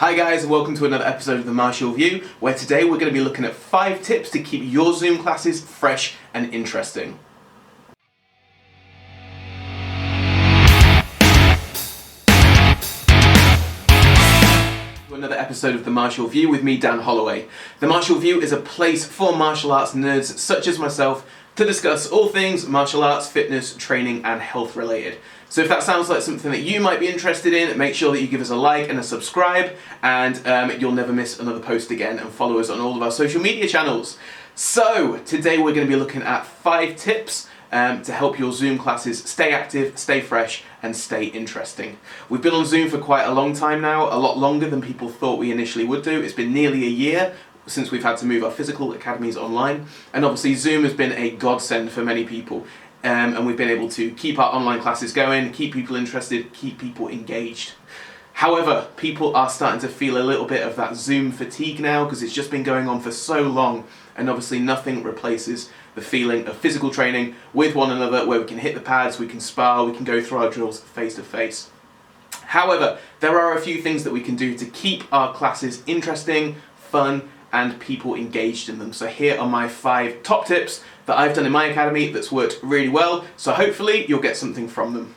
Hi guys, and welcome to another episode of The Martial View, where today we're going to be looking at 5 tips to keep your Zoom classes fresh and interesting. Another episode of The Martial View with me, Dan Holloway. The Martial View is a place for martial arts nerds such as myself to discuss all things martial arts, fitness, training and health related. So if that sounds like something that you might be interested in, make sure that you give us a like and a subscribe, and you'll never miss another post again, and follow us on all of our social media channels. So today we're going to be looking at 5 tips to help your Zoom classes stay active, stay fresh and stay interesting. We've been on Zoom for quite a long time now, a lot longer than people thought we initially would do. It's been nearly a year since we've had to move our physical academies online, and obviously Zoom has been a godsend for many people. And we've been able to keep our online classes going, keep people interested, keep people engaged. However, people are starting to feel a little bit of that Zoom fatigue now because it's just been going on for so long, and obviously nothing replaces the feeling of physical training with one another where we can hit the pads, we can spar, we can go through our drills face to face. However, there are a few things that we can do to keep our classes interesting, fun, and people engaged in them. So here are my 5 top tips that I've done in my academy that's worked really well, so hopefully you'll get something from them.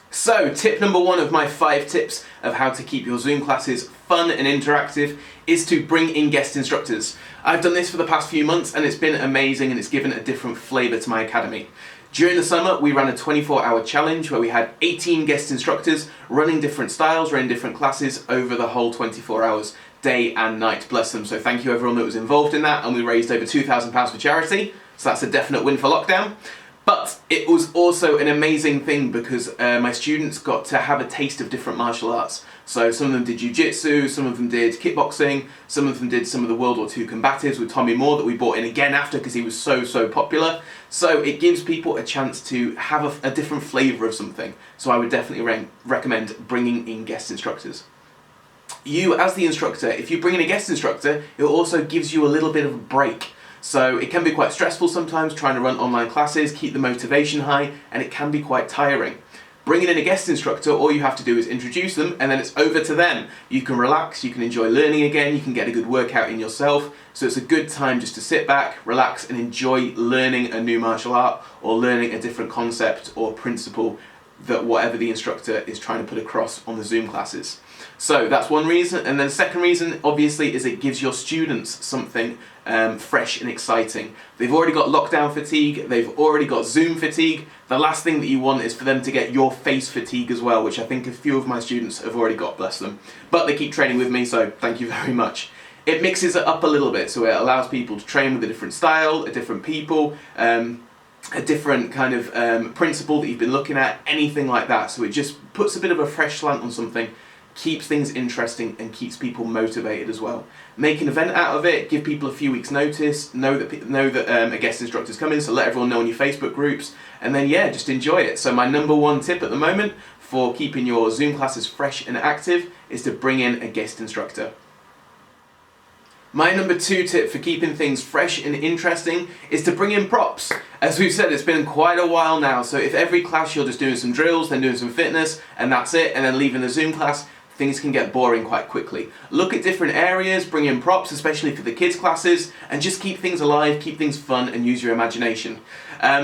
So tip number 1 of my 5 tips of how to keep your Zoom classes fun and interactive is to bring in guest instructors. I've done this for the past few months and it's been amazing, and it's given a different flavour to my academy. During the summer, we ran a 24-hour challenge where we had 18 guest instructors running different styles, running different classes over the whole 24 hours, day and night, bless them. So thank you everyone that was involved in that, and we raised over £2,000 for charity, so that's a definite win for lockdown. But it was also an amazing thing because my students got to have a taste of different martial arts. So some of them did jiu-jitsu, some of them did kickboxing, some of them did some of the World War II combatives with Tommy Moore that we brought in again after because he was so popular. So it gives people a chance to have a different flavour of something. So I would definitely recommend bringing in guest instructors. You, as the instructor, if you bring in a guest instructor, it also gives you a little bit of a break. So it can be quite stressful sometimes trying to run online classes, keep the motivation high, and it can be quite tiring. Bringing in a guest instructor, all you have to do is introduce them and then it's over to them. You can relax, you can enjoy learning again, you can get a good workout in yourself. So it's a good time just to sit back, relax and enjoy learning a new martial art or learning a different concept or principle that whatever the instructor is trying to put across on the Zoom classes. So that's one reason, and then the second reason obviously is it gives your students something fresh and exciting. They've already got lockdown fatigue, they've already got Zoom fatigue. The last thing that you want is for them to get your face fatigue as well, which I think a few of my students have already got, bless them. But they keep training with me, so thank you very much. It mixes it up a little bit, so it allows people to train with a different style, a different people, a different kind of principle that you've been looking at, anything like that. So it just puts a bit of a fresh slant on something, keeps things interesting and keeps people motivated as well. Make an event out of it, give people a few weeks notice, know that a guest instructor's coming, so let everyone know in your Facebook groups, and then yeah, just enjoy it. So my number 1 tip at the moment for keeping your Zoom classes fresh and active is to bring in a guest instructor. My number 2 tip for keeping things fresh and interesting is to bring in props. As we've said, it's been quite a while now, so if every class you're just doing some drills, then doing some fitness, and that's it, and then leaving the Zoom class, things can get boring quite quickly. Look at different areas, bring in props, especially for the kids' classes, and just keep things alive, keep things fun, and use your imagination.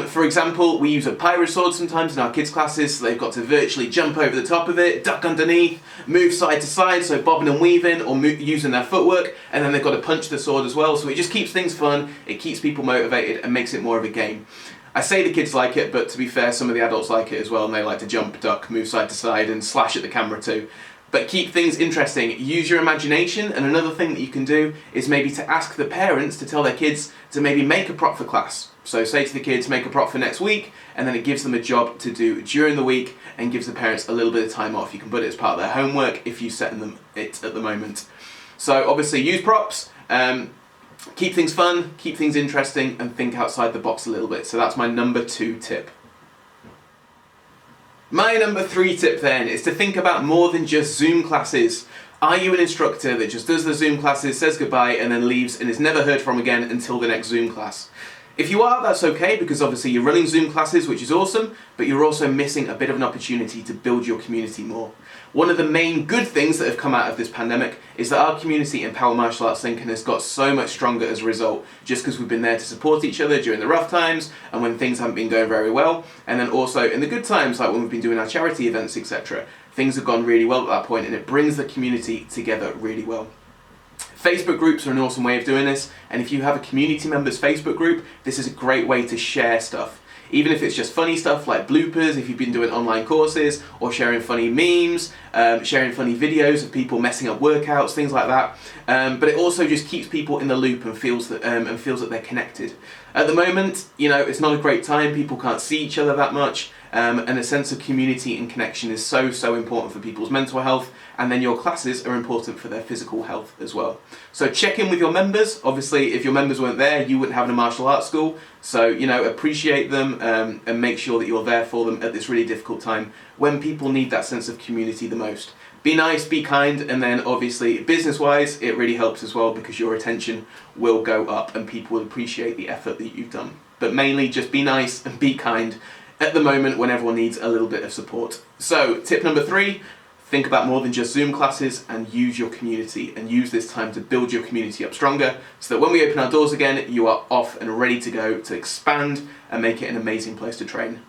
For example, we use a pyro sword sometimes in our kids' classes, so they've got to virtually jump over the top of it, duck underneath, move side to side, so bobbing and weaving, or using their footwork, and then they've got to punch the sword as well, so it just keeps things fun, it keeps people motivated, and makes it more of a game. I say the kids like it, but to be fair, some of the adults like it as well, and they like to jump, duck, move side to side, and slash at the camera too. But keep things interesting, use your imagination, and another thing that you can do is maybe to ask the parents to tell their kids to maybe make a prop for class. So say to the kids, make a prop for next week, and then it gives them a job to do during the week and gives the parents a little bit of time off. You can put it as part of their homework if you set them it at the moment. So obviously use props, keep things fun, keep things interesting, and think outside the box a little bit. So that's my number 2 tip. My number 3 tip then is to think about more than just Zoom classes. Are you an instructor that just does the Zoom classes, says goodbye, and then leaves and is never heard from again until the next Zoom class? If you are, that's okay, because obviously you're running Zoom classes, which is awesome, but you're also missing a bit of an opportunity to build your community more. One of the main good things that have come out of this pandemic is that our community in Power Martial Arts Lincoln has got so much stronger as a result, just because we've been there to support each other during the rough times and when things haven't been going very well, and then also in the good times, like when we've been doing our charity events, etc. Things have gone really well at that point, and it brings the community together really well. Facebook groups are an awesome way of doing this, and if you have a community members Facebook group, this is a great way to share stuff. Even if it's just funny stuff like bloopers, if you've been doing online courses, or sharing funny memes, sharing funny videos of people messing up workouts, things like that. But it also just keeps people in the loop and feels that they're connected. At the moment, it's not a great time, people can't see each other that much, and a sense of community and connection is so important for people's mental health, and then your classes are important for their physical health as well. So check in with your members. Obviously, if your members weren't there, you wouldn't have a martial arts school, so appreciate them and make sure that you're there for them at this really difficult time when people need that sense of community the most. Be nice, be kind, and then obviously business-wise, it really helps as well because your attention will go up and people will appreciate the effort that you've done. But mainly just be nice and be kind at the moment when everyone needs a little bit of support. So tip number 3, think about more than just Zoom classes and use your community, and use this time to build your community up stronger so that when we open our doors again, you are off and ready to go to expand and make it an amazing place to train.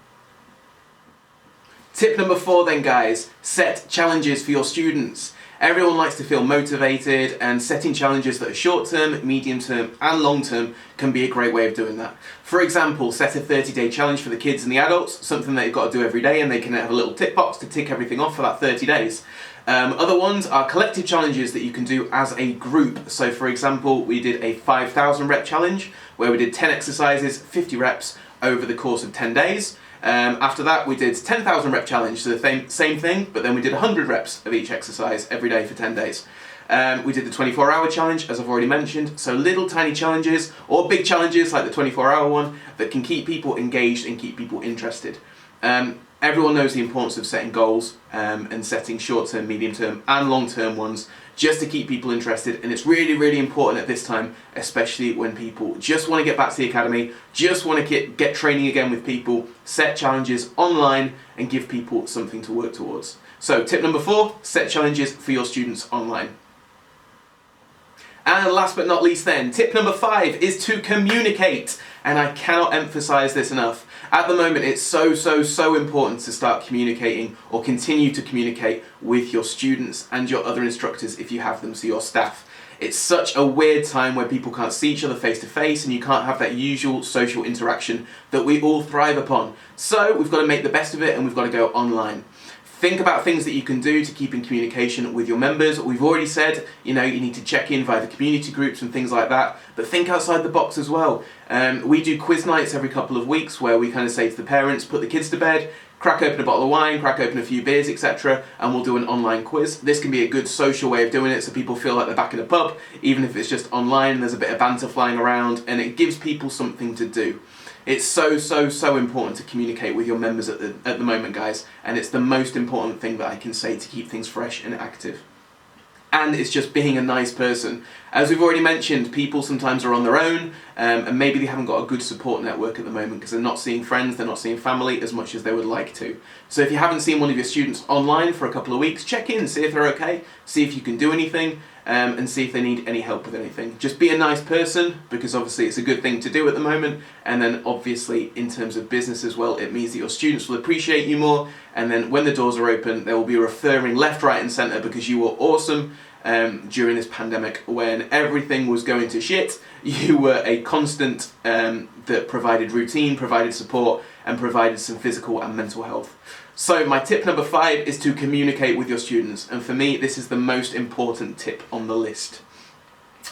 Tip number 4 then, guys, set challenges for your students. Everyone likes to feel motivated, and setting challenges that are short-term, medium-term and long-term can be a great way of doing that. For example, set a 30-day challenge for the kids and the adults, something that you've got to do every day, and they can have a little tick box to tick everything off for that 30 days. Other ones are collective challenges that you can do as a group. So for example, we did a 5,000 rep challenge where we did 10 exercises, 50 reps over the course of 10 days. After that we did 10,000 rep challenge, so the same thing, but then we did 100 reps of each exercise every day for 10 days. We did the 24-hour challenge, as I've already mentioned, so little tiny challenges, or big challenges like the 24-hour one, that can keep people engaged and keep people interested. Everyone knows the importance of setting goals and setting short-term, medium-term and long-term ones just to keep people interested, and it's really important at this time, especially when people just want to get back to the academy, just want to get training again with people. Set challenges online and give people something to work towards. So tip number 4, set challenges for your students online. And last but not least then, tip number 5 is to communicate. And I cannot emphasize this enough. At the moment, it's so important to start communicating or continue to communicate with your students and your other instructors if you have them, so your staff. It's such a weird time where people can't see each other face to face and you can't have that usual social interaction that we all thrive upon. So we've got to make the best of it and we've got to go online. Think about things that you can do to keep in communication with your members. We've already said, you need to check in via the community groups and things like that, but think outside the box as well. We do quiz nights every couple of weeks where we kind of say to the parents, put the kids to bed, crack open a bottle of wine, crack open a few beers, etc., and we'll do an online quiz. This can be a good social way of doing it so people feel like they're back in a pub, even if it's just online and there's a bit of banter flying around, and it gives people something to do. It's so important to communicate with your members at the moment, guys, and it's the most important thing that I can say to keep things fresh and active. And it's just being a nice person. As we've already mentioned, people sometimes are on their own, and maybe they haven't got a good support network at the moment because they're not seeing friends, they're not seeing family as much as they would like to. So if you haven't seen one of your students online for a couple of weeks, check in, see if they're okay, see if you can do anything, and see if they need any help with anything. Just be a nice person, because obviously it's a good thing to do at the moment, and then obviously in terms of business as well, it means that your students will appreciate you more, and then when the doors are open, they will be referring left, right and centre because you were awesome during this pandemic when everything was going to shit. You were a constant that provided routine, provided support, and provided some physical and mental health. So my tip number 5 is to communicate with your students, and for me this is the most important tip on the list.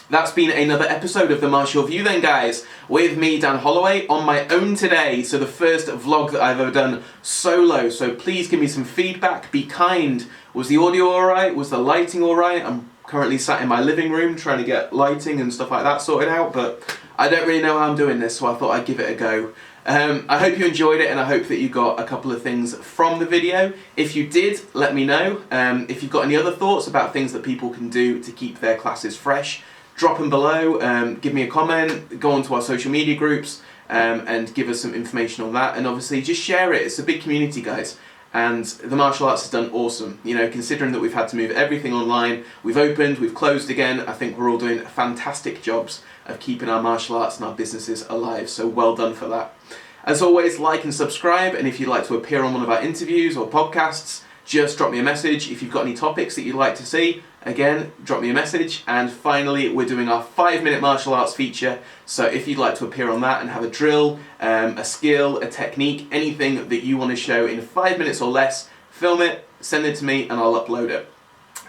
That's been another episode of The Martial View then, guys, with me, Dan Holloway, on my own today. So the first vlog that I've ever done solo, so please give me some feedback, be kind. Was the audio alright? Was the lighting alright? I'm currently sat in my living room trying to get lighting and stuff like that sorted out, but I don't really know how I'm doing this, so I thought I'd give it a go. I hope you enjoyed it, and I hope that you got a couple of things from the video. If you did, let me know. If you've got any other thoughts about things that people can do to keep their classes fresh, drop them below, give me a comment, go onto our social media groups, and give us some information on that. And obviously just share it. It's a big community, guys. And the martial arts has done awesome. You know, considering that we've had to move everything online, we've opened, we've closed again, I think we're all doing fantastic jobs of keeping our martial arts and our businesses alive. So well done for that. As always, like and subscribe, and if you'd like to appear on one of our interviews or podcasts, just drop me a message. If you've got any topics that you'd like to see, again, drop me a message. And finally, we're doing our 5-minute martial arts feature. So if you'd like to appear on that and have a drill, a skill, a technique, anything that you want to show in 5 minutes or less, film it, send it to me, and I'll upload it.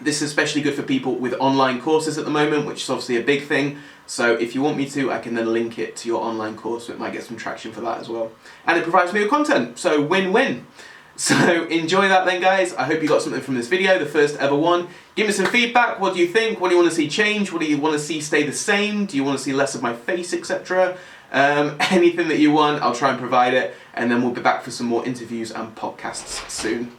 This is especially good for people with online courses at the moment, which is obviously a big thing. So if you want me to, I can then link it to your online course, so it might get some traction for that as well. And it provides me with content, so win-win. So enjoy that then, guys. I hope you got something from this video, the first ever one. Give me some feedback. What do you think? What do you want to see change? What do you want to see stay the same? Do you want to see less of my face, etc.? Anything that you want, I'll try and provide it. And then we'll be back for some more interviews and podcasts soon.